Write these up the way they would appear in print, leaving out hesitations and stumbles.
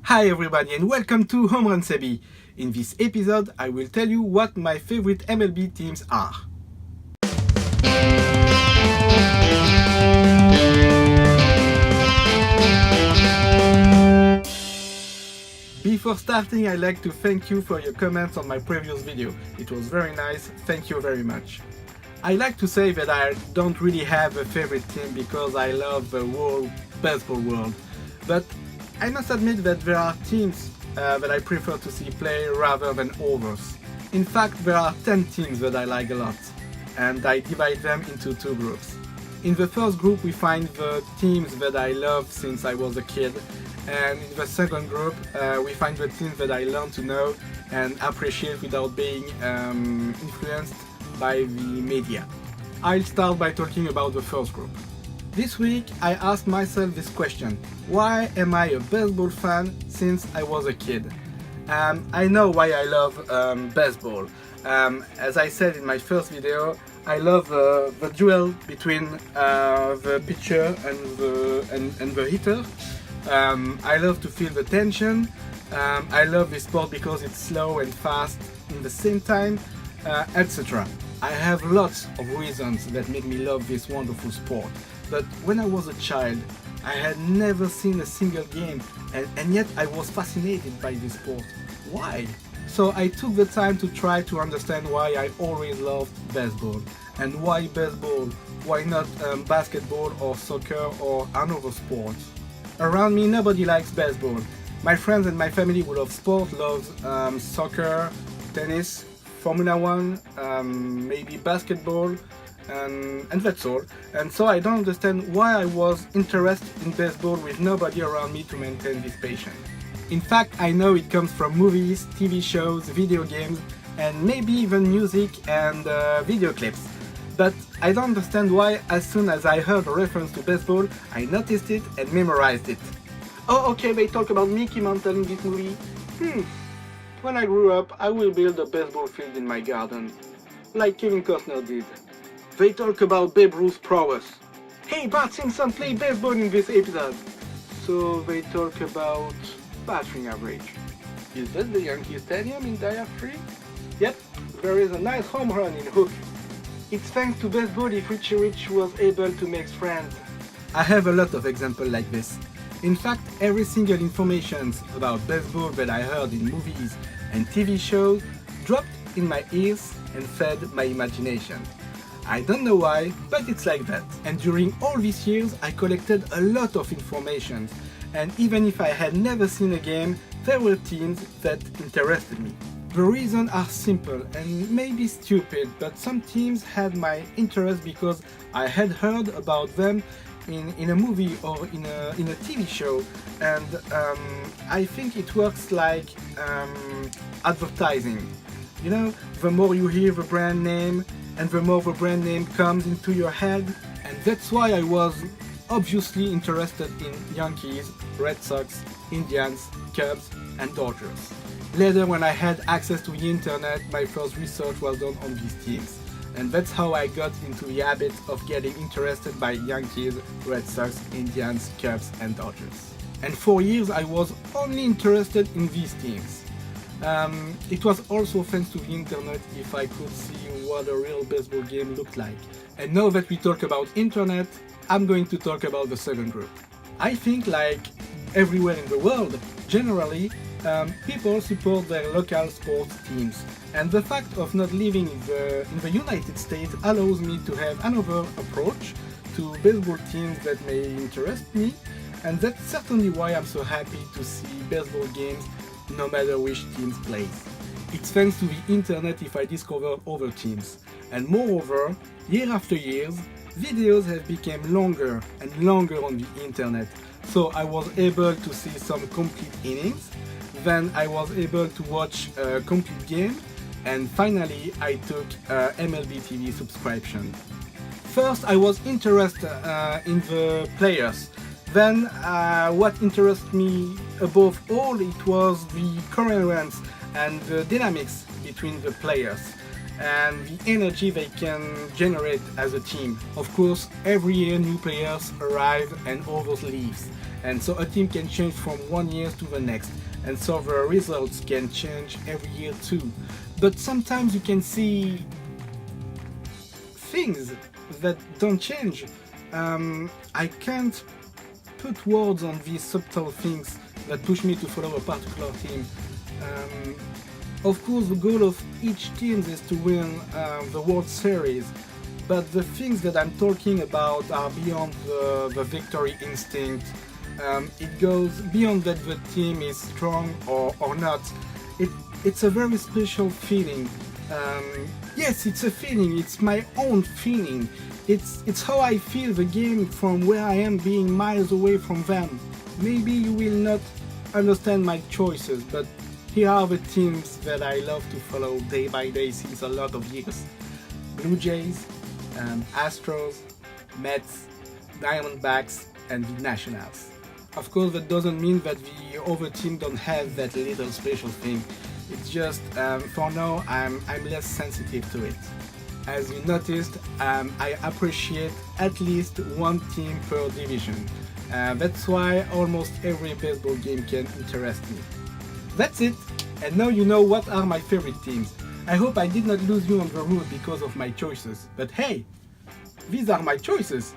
Hi everybody and welcome to Home Run Seby. In this episode I will tell you what my favorite MLB teams are. Before starting, I'd like to thank you for your comments on my previous video. It was very nice, thank you very much. I like to say that I don't really have a favorite team because I love the whole baseball world. But I must admit that there are teams that I prefer to see play rather than others. In fact, there are 10 teams that I like a lot, and I divide them into two groups. In the first group we find the teams that I love since I was a kid, and in the second group we find the teams that I learned to know and appreciate without being influenced by the media. I'll start by talking about the first group. This week I asked myself this question: why am I a baseball fan since I was a kid? I know why I love baseball. As I said in my first video, I love the duel between the pitcher and the hitter. I love to feel the tension. I love this sport because it's slow and fast in the same time, etc. I have lots of reasons that make me love this wonderful sport. But when I was a child, I had never seen a single game, and yet I was fascinated by this sport. Why? So I took the time to try to understand why I always loved baseball. And why baseball? Why not basketball or soccer or another sport? Around me nobody likes baseball. My friends and my family who love sport love soccer, tennis, Formula 1, maybe basketball, and that's all. And so I don't understand why I was interested in baseball with nobody around me to maintain this passion. In fact, I know it comes from movies, TV shows, video games, and maybe even music and video clips. But I don't understand why as soon as I heard a reference to baseball, I noticed it and memorized it. Oh, okay, they talk about Mickey Mantle in this movie. When I grew up, I will build a baseball field in my garden, like Kevin Costner did. They talk about Babe Ruth's prowess. Hey, Bart Simpson played baseball in this episode. So they talk about batting average. Is that the Yankee Stadium in Dia 3? Yep, there is a nice home run in Hook. It's thanks to baseball if Richie Rich was able to make friends. I have a lot of examples like this. In fact, every single information about baseball that I heard in movies and TV shows dropped in my ears and fed my imagination. I don't know why, but it's like that. And during all these years, I collected a lot of information. And even if I had never seen a game, there were teams that interested me. The reasons are simple and maybe stupid, but some teams had my interest because I had heard about them in a movie or in a TV show, and I think it works like advertising. You know, the more you hear the brand name, and the more the brand name comes into your head, and that's why I was obviously interested in Yankees, Red Sox, Indians, Cubs, and Dodgers. Later, when I had access to the internet, my first research was done on these teams. And that's how I got into the habit of getting interested by Yankees, Red Sox, Indians, Cubs, and Dodgers. And for years I was only interested in these teams. It was also thanks to the internet if I could see what a real baseball game looked like. And now that we talk about internet, I'm going to talk about the second group. I think, like everywhere in the world, generally, people support their local sports teams, and the fact of not living in the United States allows me to have another approach to baseball teams that may interest me, and that's certainly why I'm so happy to see baseball games no matter which teams plays. It's thanks to the internet if I discover other teams, and moreover, year after year, videos have become longer and longer on the internet, so I was able to see some complete innings. Then I was able to watch a complete game, and finally I took MLB TV subscription. First I was interested in the players. Then what interested me above all, it was the coherence and the dynamics between the players. and the energy they can generate as a team. Of course, every year new players arrive and others leave, and so a team can change from one year to the next, and so the results can change every year too. But sometimes you can see things that don't change. I can't put words on these subtle things that push me to follow a particular team. Of course, the goal of each team is to win the World Series, but the things that I'm talking about are beyond the victory instinct. It goes beyond that the team is strong or not. It's a very special feeling. Yes, it's a feeling, it's my own feeling. It's how I feel the game from where I am being miles away from them. Maybe you will not understand my choices, but here are the teams that I love to follow day by day since a lot of years. Blue Jays, Astros, Mets, Diamondbacks, and the Nationals. Of course, that doesn't mean that the other team don't have that little special thing. It's just, for now, I'm less sensitive to it. As you noticed, I appreciate at least one team per division. That's why almost every baseball game can interest me. That's it, and now you know what are my favorite teams. I hope I did not lose you on the road because of my choices, but hey, these are my choices.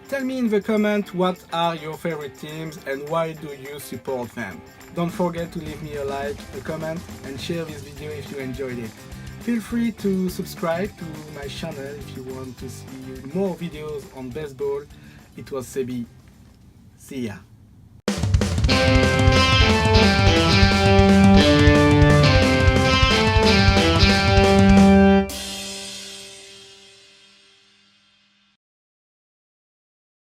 Tell me in the comment what are your favorite teams and why do you support them. Don't forget to leave me a like, a comment, and share this video if you enjoyed it. Feel free to subscribe to my channel if you want to see more videos on baseball. It was Seby. See ya.